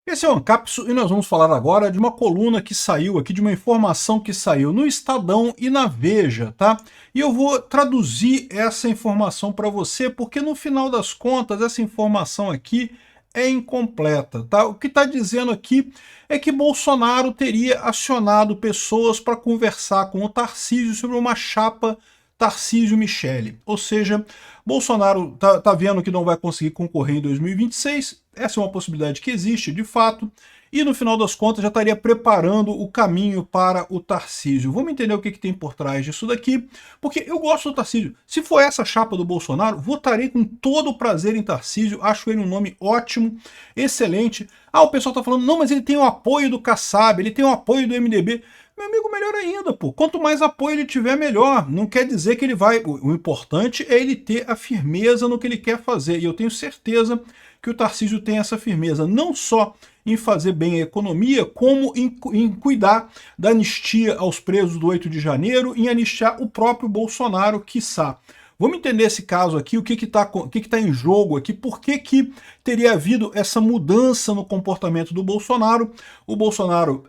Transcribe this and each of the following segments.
Esse é o Ancapsu e nós vamos falar agora de uma coluna que saiu aqui, de uma informação que saiu no Estadão e na Veja, tá? E eu vou traduzir essa informação para você, porque no final das contas essa informação aqui é incompleta, tá? O que está dizendo aqui é que Bolsonaro teria acionado pessoas para conversar com o Tarcísio sobre uma chapa Tarcísio-Michele, ou seja, Bolsonaro tá vendo que não vai conseguir concorrer em 2026, essa é uma possibilidade que existe de fato, e no final das contas já estaria preparando o caminho para o Tarcísio. Vamos entender o que tem por trás disso daqui, porque eu gosto do Tarcísio. Se for essa chapa do Bolsonaro, votarei com todo o prazer em Tarcísio, acho ele um nome ótimo, excelente. Ah, o pessoal tá falando, não, mas ele tem o apoio do Kassab, ele tem o apoio do MDB. Meu amigo, melhor ainda, pô. Quanto mais apoio ele tiver, melhor. Não quer dizer que ele vai... O importante é ele ter a firmeza no que ele quer fazer. E eu tenho certeza que o Tarcísio tem essa firmeza, não só em fazer bem a economia, como em cuidar da anistia aos presos do 8 de janeiro, em anistiar o próprio Bolsonaro, quiçá. Vamos entender esse caso aqui, o que tá em jogo aqui, por que teria havido essa mudança no comportamento do Bolsonaro. O Bolsonaro,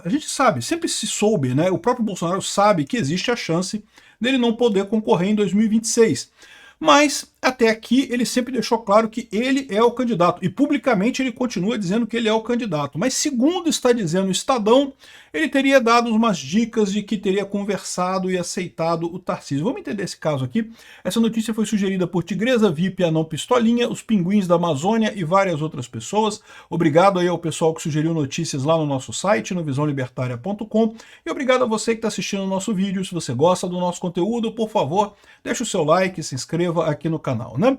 a gente sabe, sempre se soube, né? O próprio Bolsonaro sabe que existe a chance dele não poder concorrer em 2026. Mas, até aqui, ele sempre deixou claro que ele é o candidato. E publicamente ele continua dizendo que ele é o candidato. Mas, segundo está dizendo o Estadão, ele teria dado umas dicas de que teria conversado e aceitado o Tarcísio. Vamos entender esse caso aqui. Essa notícia foi sugerida por Tigresa VIP, Anão Pistolinha, os Pinguins da Amazônia e várias outras pessoas. Obrigado aí ao pessoal que sugeriu notícias lá no nosso site, no visãolibertaria.com. E obrigado a você que está assistindo o nosso vídeo. Se você gosta do nosso conteúdo, por favor, deixe o seu like, se inscreva aqui no canal, né?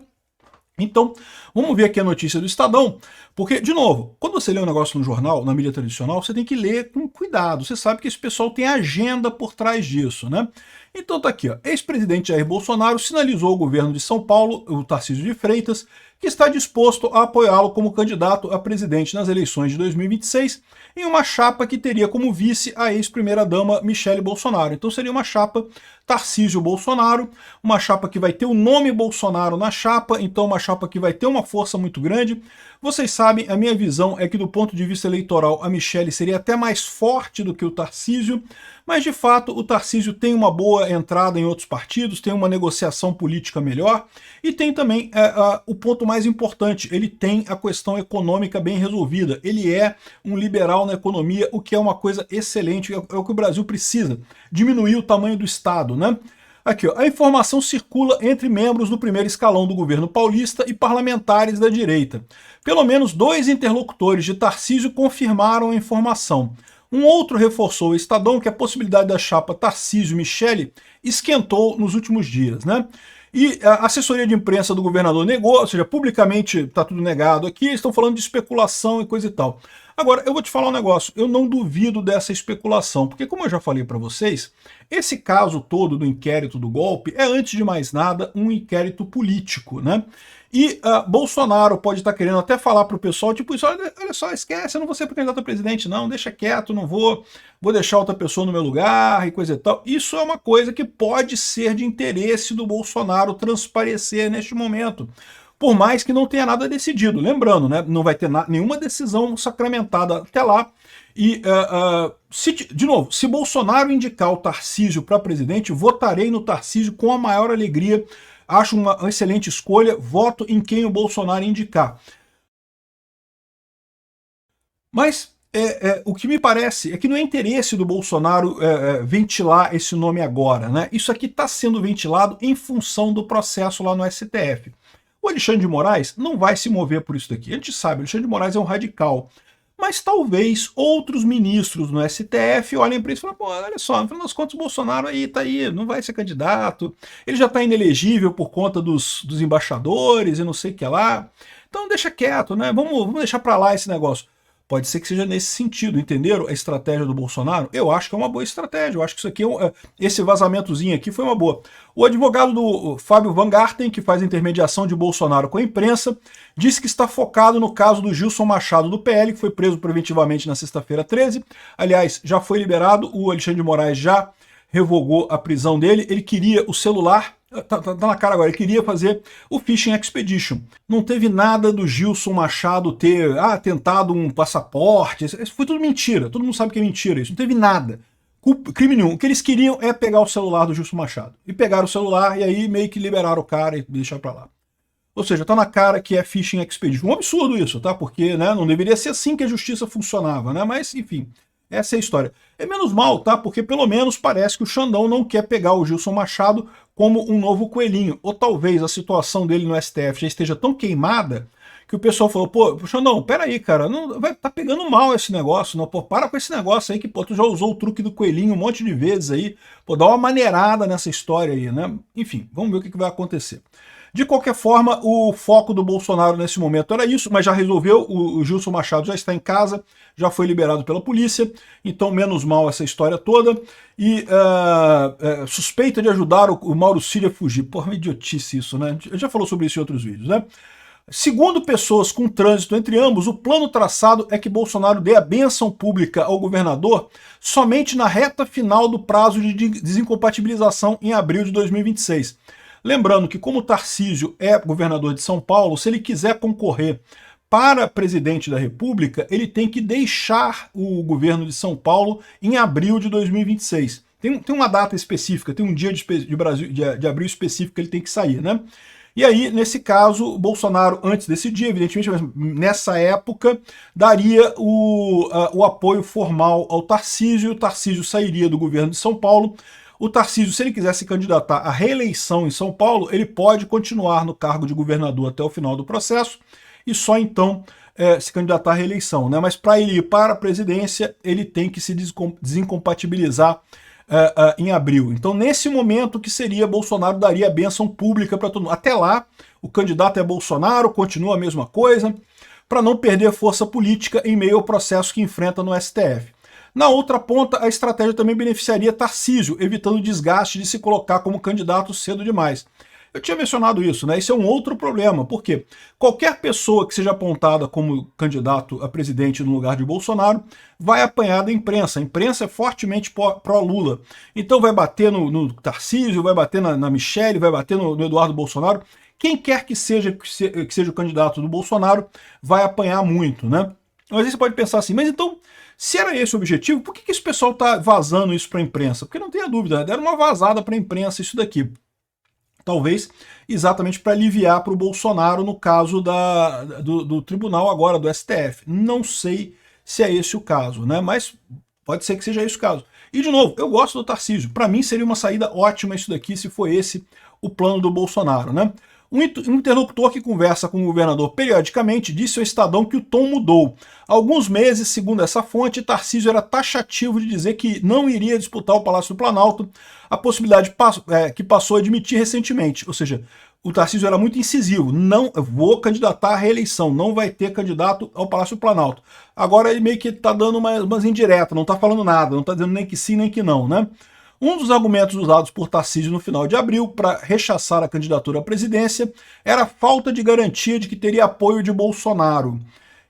Então, vamos ver aqui a notícia do Estadão, porque, de novo, quando você lê um negócio no jornal, na mídia tradicional, você tem que ler com cuidado. Você sabe que esse pessoal tem agenda por trás disso, né? Então tá aqui, ó. Ex-presidente Jair Bolsonaro sinalizou ao governo de São Paulo, o Tarcísio de Freitas, que está disposto a apoiá-lo como candidato a presidente nas eleições de 2026, em uma chapa que teria como vice a ex-primeira-dama Michele Bolsonaro. Então seria uma chapa Tarcísio Bolsonaro, uma chapa que vai ter o nome Bolsonaro na chapa, então uma chapa que vai ter uma força muito grande. Vocês sabem, a minha visão é que do ponto de vista eleitoral a Michele seria até mais forte do que o Tarcísio, mas de fato o Tarcísio tem uma boa entrada em outros partidos, tem uma negociação política melhor e tem também o ponto mais importante, ele tem a questão econômica bem resolvida, ele é um liberal na economia, o que é uma coisa excelente, é o que o Brasil precisa, diminuir o tamanho do Estado, né? Aqui, ó, a informação circula entre membros do primeiro escalão do governo paulista e parlamentares da direita. Pelo menos 2 interlocutores de Tarcísio confirmaram a informação. Um outro reforçou o Estadão que a possibilidade da chapa Tarcísio-Michele esquentou nos últimos dias, né? E a assessoria de imprensa do governador negou, ou seja, publicamente está tudo negado aqui, estão falando de especulação e coisa e tal. Agora, eu vou te falar um negócio, eu não duvido dessa especulação, porque como eu já falei para vocês, esse caso todo do inquérito do golpe é, antes de mais nada, um inquérito político, né? E Bolsonaro pode estar querendo até falar para o pessoal, tipo, isso, olha só, esquece, eu não vou ser candidato a presidente não, deixa quieto, não vou deixar outra pessoa no meu lugar e coisa e tal. Isso é uma coisa que pode ser de interesse do Bolsonaro transparecer neste momento, por mais que não tenha nada decidido. Lembrando, né, não vai ter nenhuma decisão sacramentada até lá. E, de novo, se Bolsonaro indicar o Tarcísio para presidente, votarei no Tarcísio com a maior alegria. Acho uma excelente escolha, voto em quem o Bolsonaro indicar. Mas o que me parece é que não é interesse do Bolsonaro ventilar esse nome agora, né? Isso aqui está sendo ventilado em função do processo lá no STF. O Alexandre de Moraes não vai se mover por isso daqui. A gente sabe, o Alexandre de Moraes é um radical. Mas talvez outros ministros no STF olhem para isso e falem, pô, olha só, no final das contas o Bolsonaro aí tá aí, não vai ser candidato, ele já está inelegível por conta dos embaixadores e não sei o que lá, então deixa quieto, né, vamos deixar para lá esse negócio. Pode ser que seja nesse sentido, entenderam a estratégia do Bolsonaro? Eu acho que é uma boa estratégia, eu acho que isso aqui, esse vazamentozinho aqui foi uma boa. O advogado do Fábio Van Garten, que faz a intermediação de Bolsonaro com a imprensa, disse que está focado no caso do Gilson Machado do PL, que foi preso preventivamente na sexta-feira 13. Aliás, já foi liberado, o Alexandre de Moraes já revogou a prisão dele, ele queria o celular, Tá na cara agora, ele queria fazer o Fishing Expedition. Não teve nada do Gilson Machado ter tentado um passaporte, isso foi tudo mentira, todo mundo sabe que é mentira isso, não teve nada. Crime nenhum. O que eles queriam é pegar o celular do Gilson Machado. E pegaram o celular e aí meio que liberaram o cara e deixaram pra lá. Ou seja, tá na cara que é Fishing Expedition. Um absurdo isso, tá? Porque né, não deveria ser assim que a justiça funcionava, né? Mas, enfim, essa é a história. É menos mal, tá? Porque pelo menos parece que o Xandão não quer pegar o Gilson Machado como um novo coelhinho. Ou talvez a situação dele no STF já esteja tão queimada que o pessoal falou, pô, Xandão, peraí, cara, não, tá pegando mal esse negócio, não, pô, para com esse negócio aí que, pô, tu já usou o truque do coelhinho um monte de vezes aí, pô, dá uma maneirada nessa história aí, né? Enfim, vamos ver o que vai acontecer. De qualquer forma, o foco do Bolsonaro nesse momento era isso, mas já resolveu, o Gilson Machado já está em casa, já foi liberado pela polícia, então menos mal essa história toda, e suspeita de ajudar o Mauro Cid a fugir. Porra, uma idiotice isso, né? A gente já falou sobre isso em outros vídeos, né? Segundo pessoas com trânsito entre ambos, o plano traçado é que Bolsonaro dê a bênção pública ao governador somente na reta final do prazo de desincompatibilização em abril de 2026. Lembrando que como Tarcísio é governador de São Paulo, se ele quiser concorrer para presidente da República, ele tem que deixar o governo de São Paulo em abril de 2026. Tem uma data específica, tem um dia de abril específico que ele tem que sair, né? E aí, nesse caso, o Bolsonaro, antes desse dia, evidentemente, mas nessa época, daria o apoio formal ao Tarcísio, o Tarcísio sairia do governo de São Paulo. O Tarcísio, se ele quiser se candidatar à reeleição em São Paulo, ele pode continuar no cargo de governador até o final do processo e só então se candidatar à reeleição, né? Mas para ele ir para a presidência, ele tem que se desincompatibilizar em abril. Então, nesse momento, que seria Bolsonaro daria a bênção pública para todo mundo. Até lá, o candidato é Bolsonaro, continua a mesma coisa, para não perder força política em meio ao processo que enfrenta no STF. Na outra ponta, a estratégia também beneficiaria Tarcísio, evitando o desgaste de se colocar como candidato cedo demais. Eu tinha mencionado isso, né? Esse é um outro problema, porque qualquer pessoa que seja apontada como candidato a presidente no lugar de Bolsonaro vai apanhar da imprensa. A imprensa é fortemente pró-Lula. Então vai bater no Tarcísio, vai bater na Michelle, vai bater no Eduardo Bolsonaro. Quem quer que seja o candidato do Bolsonaro vai apanhar muito, né? Mas aí você pode pensar assim, mas então, se era esse o objetivo, por que esse pessoal está vazando isso para a imprensa? Porque não tenha dúvida, né? Deram uma vazada para a imprensa isso daqui. Talvez exatamente para aliviar para o Bolsonaro no caso do tribunal agora, do STF. Não sei se é esse o caso, né? Mas pode ser que seja esse o caso. E de novo, eu gosto do Tarcísio. Para mim seria uma saída ótima isso daqui se for esse o plano do Bolsonaro, né? Um interlocutor que conversa com o governador periodicamente disse ao Estadão que o tom mudou. Há alguns meses, segundo essa fonte, Tarcísio era taxativo de dizer que não iria disputar o Palácio do Planalto, a possibilidade que passou a admitir recentemente. Ou seja, o Tarcísio era muito incisivo, não vou candidatar à reeleição, não vai ter candidato ao Palácio do Planalto. Agora ele meio que está dando umas indiretas, não está falando nada, não está dizendo nem que sim nem que não, né? Um dos argumentos usados por Tarcísio no final de abril para rechaçar a candidatura à presidência era a falta de garantia de que teria apoio de Bolsonaro.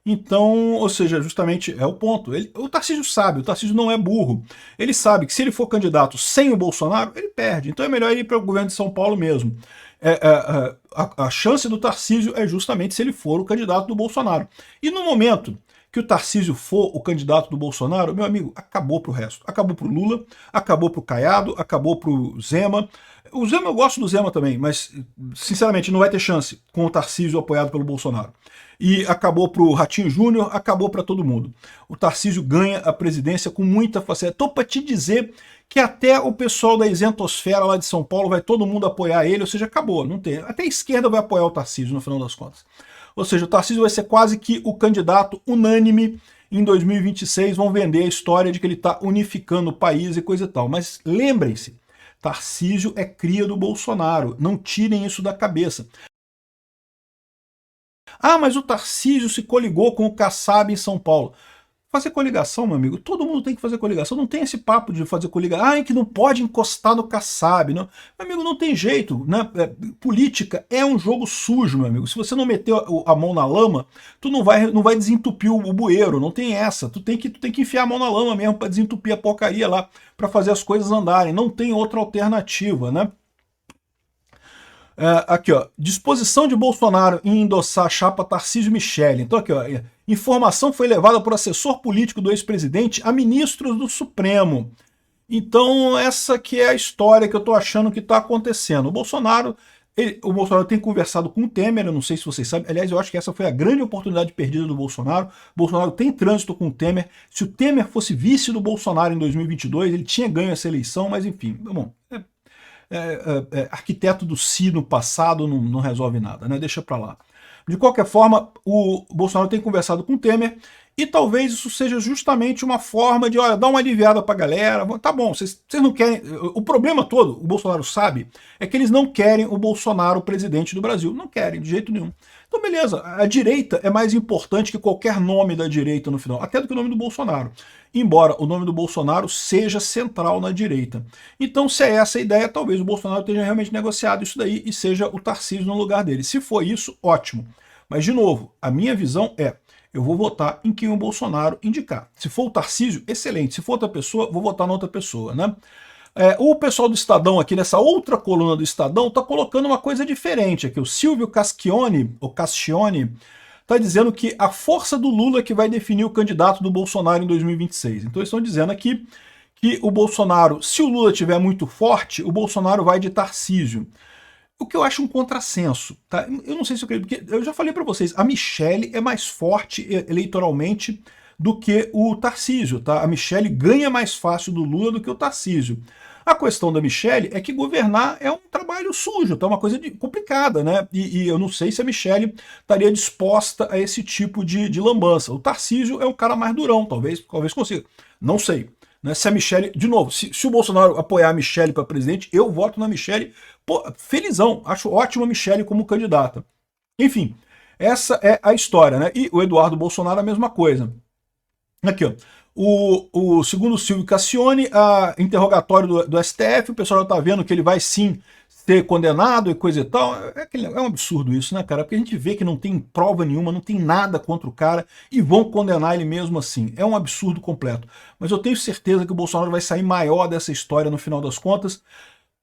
Então, ou seja, justamente é o ponto. O Tarcísio sabe, o Tarcísio não é burro. Ele sabe que se ele for candidato sem o Bolsonaro, ele perde. Então é melhor ir para o governo de São Paulo mesmo. A chance do Tarcísio é justamente se ele for o candidato do Bolsonaro. E no momento que o Tarcísio for o candidato do Bolsonaro, meu amigo, acabou pro resto. Acabou pro Lula, acabou pro Caiado, acabou pro Zema. O Zema, eu gosto do Zema também, mas, sinceramente, não vai ter chance com o Tarcísio apoiado pelo Bolsonaro. E acabou pro Ratinho Júnior, acabou para todo mundo. O Tarcísio ganha a presidência com muita facilidade. Estou para te dizer que até o pessoal da isentosfera lá de São Paulo vai todo mundo apoiar ele, ou seja, acabou. Não tem. Até a esquerda vai apoiar o Tarcísio, no final das contas. Ou seja, o Tarcísio vai ser quase que o candidato unânime em 2026, vão vender a história de que ele está unificando o país e coisa e tal. Mas lembrem-se, Tarcísio é cria do Bolsonaro, não tirem isso da cabeça. Ah, mas o Tarcísio se coligou com o Kassab em São Paulo. Fazer coligação, meu amigo, todo mundo tem que fazer coligação, não tem esse papo de fazer coligação, que não pode encostar no Kassab, não. Meu amigo, não tem jeito, né? Política é um jogo sujo, meu amigo, se você não meter a mão na lama, tu não vai desentupir o bueiro, não tem essa, tu tem que enfiar a mão na lama mesmo para desentupir a porcaria lá, para fazer as coisas andarem, não tem outra alternativa, né? Aqui, ó, disposição de Bolsonaro em endossar a chapa Tarcísio Michele. Então aqui, ó, informação foi levada por assessor político do ex-presidente a ministros do Supremo. Então essa que é a história que eu tô achando que tá acontecendo. O Bolsonaro tem conversado com o Temer, eu não sei se vocês sabem, aliás, eu acho que essa foi a grande oportunidade perdida do Bolsonaro. O Bolsonaro tem trânsito com o Temer. Se o Temer fosse vice do Bolsonaro em 2022, ele tinha ganho essa eleição, mas enfim, bom, arquiteto do si no passado não resolve nada, né? Deixa pra lá. De qualquer forma, o Bolsonaro tem conversado com o Temer e talvez isso seja justamente uma forma de, olha, dar uma aliviada pra galera. Tá bom, vocês não querem... O problema todo, o Bolsonaro sabe, é que eles não querem o Bolsonaro presidente do Brasil. Não querem, de jeito nenhum. Então, beleza, a direita é mais importante que qualquer nome da direita no final, até do que o nome do Bolsonaro. Embora o nome do Bolsonaro seja central na direita. Então, se é essa a ideia, talvez o Bolsonaro tenha realmente negociado isso daí e seja o Tarcísio no lugar dele. Se for isso, ótimo. Mas, de novo, a minha visão é, eu vou votar em quem o Bolsonaro indicar. Se for o Tarcísio, excelente. Se for outra pessoa, vou votar na outra pessoa, né? O pessoal do Estadão aqui, nessa outra coluna do Estadão, está colocando uma coisa diferente aqui. O Silvio Cascione, está dizendo que a força do Lula é que vai definir o candidato do Bolsonaro em 2026. Então eles estão dizendo aqui que o Bolsonaro, se o Lula estiver muito forte, o Bolsonaro vai de Tarcísio. O que eu acho um contrassenso, tá? Eu não sei se eu acredito, porque eu já falei para vocês, a Michele é mais forte eleitoralmente do que o Tarcísio, tá? A Michele ganha mais fácil do Lula do que o Tarcísio. A questão da Michele é que governar é um trabalho sujo, tá? Uma coisa complicada, né? E eu não sei se a Michele estaria disposta a esse tipo de lambança. O Tarcísio é um cara mais durão, talvez consiga. Não sei. Né? Se a Michele, de novo, se o Bolsonaro apoiar a Michele para presidente, eu voto na Michele. Pô, felizão, acho ótima a Michele como candidata. Enfim, essa é a história, né? E o Eduardo Bolsonaro a mesma coisa. Aqui, ó. Segundo o Silvio Cascione, a interrogatório do STF, o pessoal já está vendo que ele vai sim ser condenado e coisa e tal. É um absurdo isso, né, cara? Porque a gente vê que não tem prova nenhuma, não tem nada contra o cara e vão condenar ele mesmo assim. É um absurdo completo. Mas eu tenho certeza que o Bolsonaro vai sair maior dessa história no final das contas,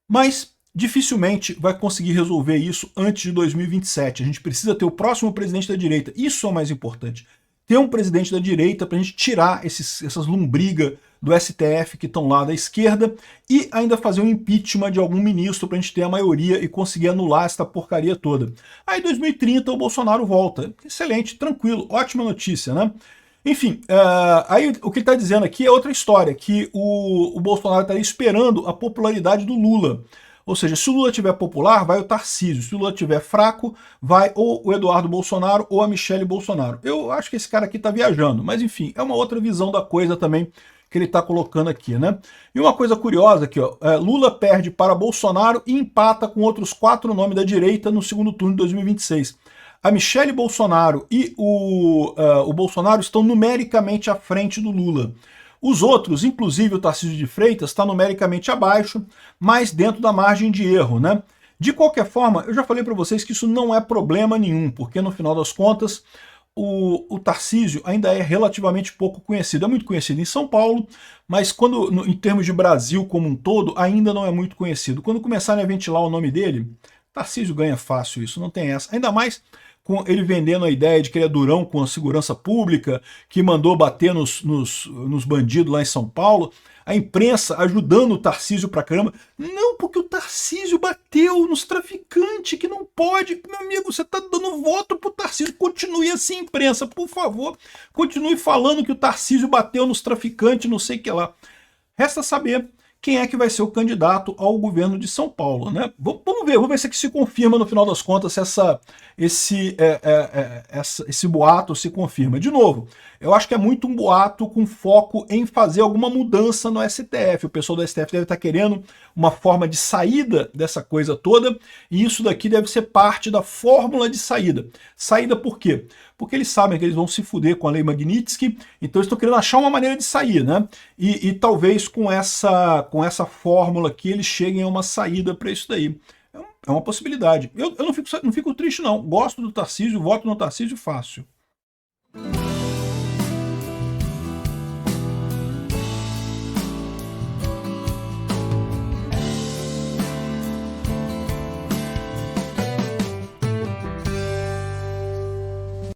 mas dificilmente vai conseguir resolver isso antes de 2027. A gente precisa ter o próximo presidente da direita. Isso é o mais importante. Ter um presidente da direita para a gente tirar essas lombrigas do STF que estão lá da esquerda e ainda fazer um impeachment de algum ministro para a gente ter a maioria e conseguir anular essa porcaria toda. Aí em 2030 o Bolsonaro volta. Excelente, tranquilo, ótima notícia, né? Enfim, aí o que ele está dizendo aqui é outra história, que o Bolsonaro estaria esperando a popularidade do Lula. Ou seja, se o Lula estiver popular, vai o Tarcísio. Se o Lula estiver fraco, vai ou o Eduardo Bolsonaro ou a Michele Bolsonaro. Eu acho que esse cara aqui está viajando, mas enfim, é uma outra visão da coisa também que ele está colocando aqui, né? E uma coisa curiosa aqui, ó, Lula perde para Bolsonaro e empata com outros 4 nomes da direita no segundo turno de 2026. A Michele Bolsonaro e o Bolsonaro estão numericamente à frente do Lula. Os outros, inclusive o Tarcísio de Freitas, está numericamente abaixo, mas dentro da margem de erro, né? De qualquer forma, eu já falei para vocês que isso não é problema nenhum, porque no final das contas, o Tarcísio ainda é relativamente pouco conhecido. É muito conhecido em São Paulo, mas em termos de Brasil como um todo, ainda não é muito conhecido. Quando começarem a ventilar o nome dele, Tarcísio ganha fácil isso, não tem essa. Ainda mais com ele vendendo a ideia de que ele é durão com a segurança pública, que mandou bater nos bandidos lá em São Paulo, a imprensa ajudando o Tarcísio pra caramba. Não, porque o Tarcísio bateu nos traficantes, que não pode. Meu amigo, você tá dando voto pro Tarcísio. Continue assim, imprensa, por favor. Continue falando que o Tarcísio bateu nos traficantes, não sei o que lá. Resta saber quem é que vai ser o candidato ao governo de São Paulo, né? Vamos ver se aqui se confirma no final das contas se esse boato se confirma. De novo, eu acho que é muito um boato com foco em fazer alguma mudança no STF. O pessoal do STF deve estar querendo uma forma de saída dessa coisa toda, e isso daqui deve ser parte da fórmula de saída. Saída por quê? Porque eles sabem que eles vão se fuder com a lei Magnitsky, então eles estão querendo achar uma maneira de sair, né? E talvez com essa fórmula aqui eles cheguem a uma saída para isso daí. É uma possibilidade. Eu não fico triste, não. Gosto do Tarcísio, voto no Tarcísio fácil.